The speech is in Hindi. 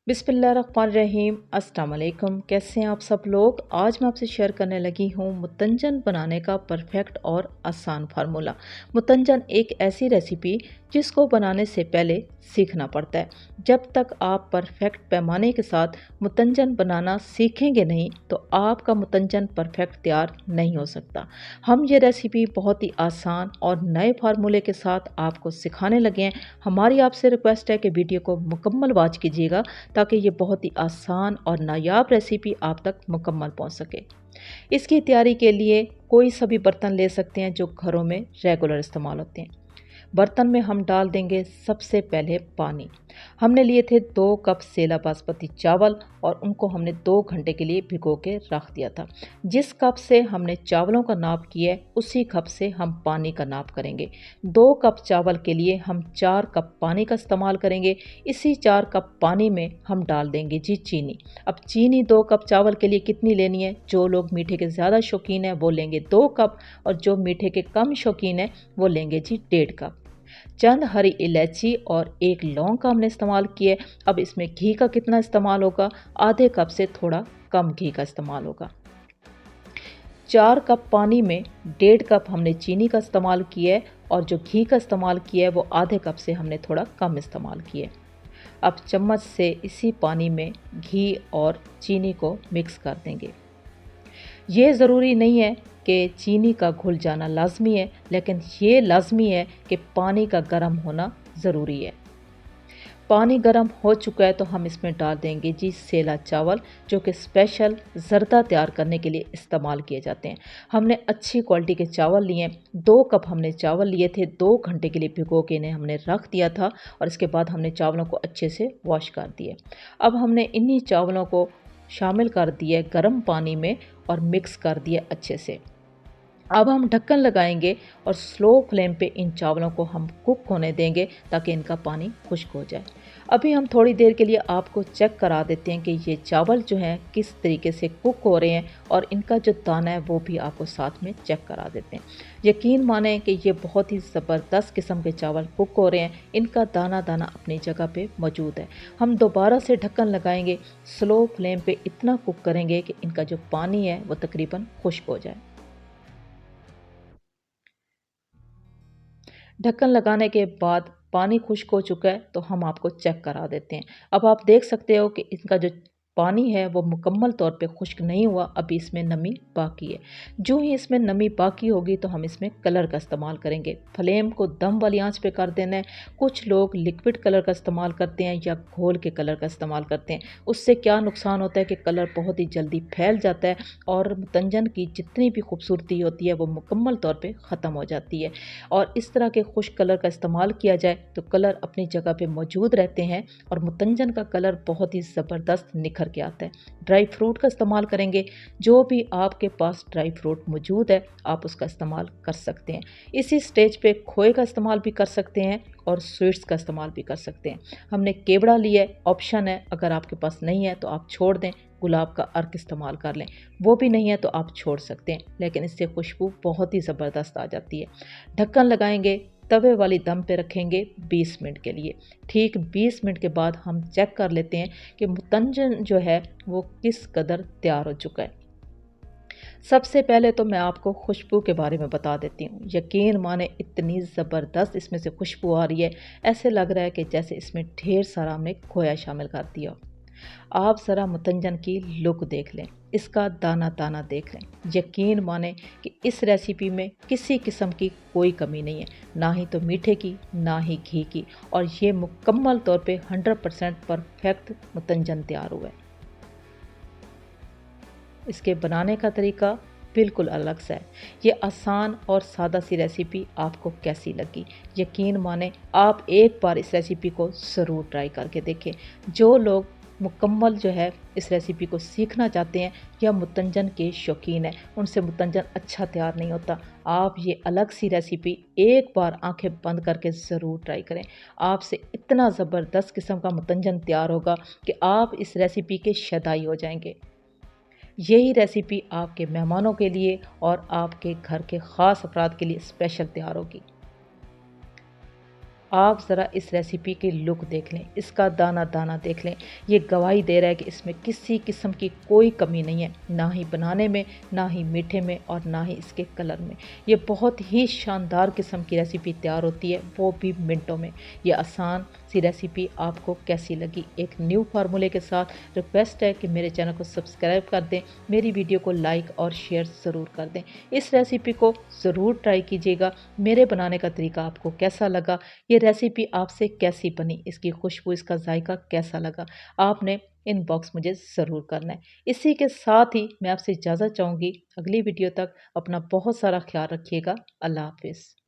बिस्मिल्लाहिर्रहमानिर्रहीम। अस्सलाम वालेकुम। कैसे हैं आप सब लोग। आज मैं आपसे शेयर करने लगी हूँ मुतंजन बनाने का परफेक्ट और आसान फार्मूला। मुतंजन एक ऐसी रेसिपी जिसको बनाने से पहले सीखना पड़ता है। जब तक आप परफेक्ट पैमाने के साथ मुतंजन बनाना सीखेंगे नहीं तो आपका मुतंजन परफेक्ट तैयार नहीं हो सकता। हम ये रेसिपी बहुत ही आसान और नए फार्मूले के साथ आपको सिखाने लगे हैं। हमारी आपसे रिक्वेस्ट है कि वीडियो को मुकम्मल वॉच कीजिएगा ताकि ये बहुत ही आसान और नायाब रेसिपी आप तक मुकम्मल पहुंच सके। इसकी तैयारी के लिए कोई सा भी बर्तन ले सकते हैं जो घरों में रेगुलर इस्तेमाल होते हैं। बर्तन में हम डाल देंगे सबसे पहले पानी। हमने लिए थे 2 कप सेला बासमती चावल और उनको हमने 2 घंटे के लिए भिगो के रख दिया था। जिस कप से हमने चावलों का नाप किया है उसी कप से हम पानी का नाप करेंगे। 2 कप चावल के लिए हम 4 कप पानी का इस्तेमाल करेंगे। इसी 4 कप पानी में हम डाल देंगे जी चीनी। अब चीनी 2 कप चावल के लिए कितनी लेनी है, जो लोग मीठे के ज़्यादा शौकीन हैं वो लेंगे 2 कप और जो मीठे के कम शौकीन हैं वो लेंगे जी 1.5 कप। चंद हरी इलायची और 1 लौंग का हमने इस्तेमाल किया। अब इसमें घी का कितना इस्तेमाल होगा, आधे कप से थोड़ा कम घी का इस्तेमाल होगा। 4 कप पानी में 1.5 कप हमने चीनी का इस्तेमाल किया है और जो घी का इस्तेमाल किया है वो आधे कप से हमने थोड़ा कम इस्तेमाल किया है। अब चम्मच से इसी पानी में घी और चीनी को मिक्स कर देंगे। ये ज़रूरी नहीं है कि चीनी का घुल जाना लाजमी है, लेकिन ये लाजमी है कि पानी का गर्म होना ज़रूरी है। पानी गर्म हो चुका है तो हम इसमें डाल देंगे जी सेला चावल, जो कि स्पेशल ज़र्दा तैयार करने के लिए इस्तेमाल किए जाते हैं। हमने अच्छी क्वालिटी के चावल लिए, 2 कप हमने चावल लिए थे, 2 घंटे के लिए भिगो के इन्हें हमने रख दिया था और इसके बाद हमने चावलों को अच्छे से वॉश कर दिए। अब हमने इन्हीं चावलों को शामिल कर दिए गर्म पानी में और मिक्स कर दिए अच्छे से। अब हम ढक्कन लगाएंगे और स्लो फ्लेम पे इन चावलों को हम कुक होने देंगे ताकि इनका पानी खुश्क हो जाए। अभी हम थोड़ी देर के लिए आपको चेक करा देते हैं कि ये चावल जो हैं किस तरीके से कुक हो रहे हैं और इनका जो दाना है वो भी आपको साथ में चेक करा देते हैं। यकीन माने कि ये बहुत ही ज़बरदस्त किस्म के चावल कुक हो रहे हैं, इनका दाना दाना अपनी जगह पे मौजूद है। हम दोबारा से ढक्कन लगाएंगे, स्लो फ्लेम पे इतना कुक करेंगे कि इनका जो पानी है वो तकरीबन खुश्क हो जाए। ढक्कन लगाने के बाद पानी खुश्क हो चुका है तो हम आपको चेक करा देते हैं। अब आप देख सकते हो कि इसका जो पानी है वो मुकम्मल तौर पे खुश्क नहीं हुआ, अभी इसमें नमी बाकी है। जो ही इसमें नमी बाकी होगी तो हम इसमें कलर का इस्तेमाल करेंगे। फ्लेम को दम वाली आंच पे कर देना है। कुछ लोग लिक्विड कलर का इस्तेमाल करते हैं या घोल के कलर का इस्तेमाल करते हैं। उससे क्या नुकसान होता है कि कलर बहुत ही जल्दी फैल जाता है और मुतंजन की जितनी भी खूबसूरती होती है वो मुकम्मल तौर पे ख़त्म हो जाती है। और इस तरह के खुश्क कलर का इस्तेमाल किया जाए तो कलर अपनी जगह पे मौजूद रहते हैं और मुतंजन का कलर बहुत ही ज़बरदस्त निखर के आता है। ड्राई फ्रूट का इस्तेमाल करेंगे, जो भी आपके पास ड्राई फ्रूट मौजूद है आप उसका इस्तेमाल कर सकते हैं। इसी स्टेज पे खोए का इस्तेमाल भी कर सकते हैं और स्वीट्स का इस्तेमाल भी कर सकते हैं। हमने केवड़ा लिया है, ऑप्शन है, अगर आपके पास नहीं है तो आप छोड़ दें। गुलाब का अर्क इस्तेमाल कर लें, वो भी नहीं है तो आप छोड़ सकते हैं, लेकिन इससे खुशबू बहुत ही ज़बरदस्त आ जाती है। ढक्कन लगाएंगे, तवे वाली दम पे रखेंगे 20 मिनट के लिए। ठीक 20 मिनट के बाद हम चेक कर लेते हैं कि मुतंजन जो है वो किस कदर तैयार हो चुका है। सबसे पहले तो मैं आपको खुशबू के बारे में बता देती हूँ। यकीन माने इतनी ज़बरदस्त इसमें से खुशबू आ रही है, ऐसे लग रहा है कि जैसे इसमें ढेर सारा हमने खोया शामिल कर दिया हो। आप ज़रा मुतंजन की लुक देख लें, इसका दाना दाना देख लें। यकीन माने कि इस रेसिपी में किसी किस्म की कोई कमी नहीं है, ना ही तो मीठे की ना ही घी की, और ये मुकम्मल तौर पे 100% परफेक्ट मुतंजन तैयार हुआ है। इसके बनाने का तरीका बिल्कुल अलग सा है। ये आसान और सादा सी रेसिपी आपको कैसी लगी? यकीन माने आप एक बार इस रेसिपी को ज़रूर ट्राई करके देखें। जो लोग मुकम्मल जो है इस रेसिपी को सीखना चाहते हैं या मुतंजन के शौकीन हैं, उनसे मुतंजन अच्छा तैयार नहीं होता, आप ये अलग सी रेसिपी एक बार आंखें बंद करके ज़रूर ट्राई करें। आपसे इतना ज़बरदस्त किस्म का मुतंजन तैयार होगा कि आप इस रेसिपी के शदाई हो जाएंगे। यही रेसिपी आपके मेहमानों के लिए और आपके घर के ख़ास अफराद के लिए स्पेशल तैयार होगी। आप ज़रा इस रेसिपी की लुक देख लें, इसका दाना-दाना देख लें। ये गवाही दे रहा है कि इसमें किसी किस्म की कोई कमी नहीं है, ना ही बनाने में, ना ही मीठे में और ना ही इसके कलर में। ये बहुत ही शानदार किस्म की रेसिपी तैयार होती है, वो भी मिनटों में। ये आसान सी रेसिपी आपको कैसी लगी? एक न्यू फार्मूले के साथ रिक्वेस्ट है कि मेरे चैनल को सब्सक्राइब कर दें, मेरी वीडियो को लाइक और शेयर ज़रूर कर दें। इस रेसिपी को ज़रूर ट्राई कीजिएगा। मेरे बनाने का तरीका आपको कैसा लगा? ये रेसिपी आपसे कैसी बनी? इसकी खुशबू, इसका जायका कैसा लगा? आपने इनबॉक्स मुझे ज़रूर करना है। इसी के साथ ही मैं आपसे इजाज़त चाहूँगी। अगली वीडियो तक अपना बहुत सारा ख़्याल रखिएगा। अल्लाह हाफ़िज़।